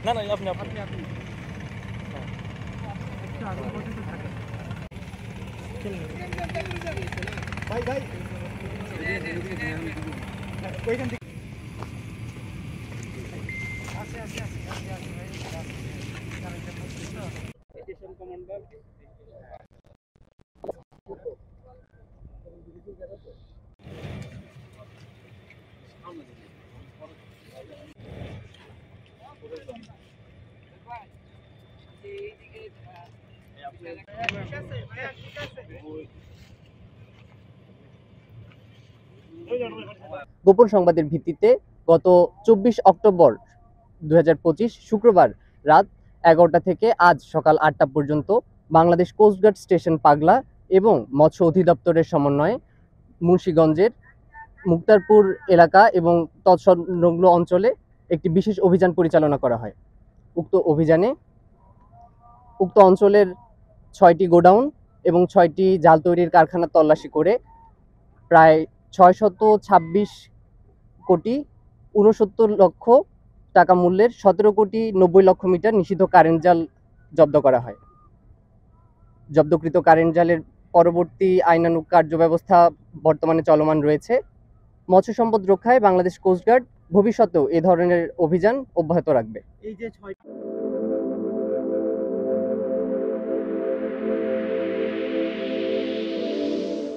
না না আপনি আপনি আপনি ভাই ভাই ওইখান থেকে আসে আসে আসে স্টেশন কমান্ডার গোপন সংবাদের ভিত্তিতে গত 24 অক্টোবর 2025 শুক্রবার রাত 11টা থেকে আজ সকাল 8টা পর্যন্ত বাংলাদেশ কোস্টগার্ড স্টেশন পাগলা এবং মৎস্য অধিদপ্তরের সমন্বয়ে মুন্সিগঞ্জের মুক্তারপুর এলাকা এবং তৎসংলগ্ন অঞ্চলে একটি বিশেষ অভিযান পরিচালনা করা হয়। উক্ত অঞ্চলের 6টি গোডাউন এবং 6টি জাল তৈরির কারখানা তল্লাশি করে প্রায় 626 কোটি 69 লক্ষ টাকা মূল্যের 17 কোটি 90 লক্ষ মিটার নিষিদ্ধ কারেন্ট জাল জব্দ করা হয়। জব্দকৃত কারেন্ট জালের পরবর্তী আইনানুগ কার্যব্যবস্থা বর্তমানে চলমান রয়েছে। মৎস্য সম্পদ রক্ষায় বাংলাদেশ কোস্টগার্ড ভবিষ্যতেও এ ধরনের অভিযান অব্যাহত রাখবে। এই যে 6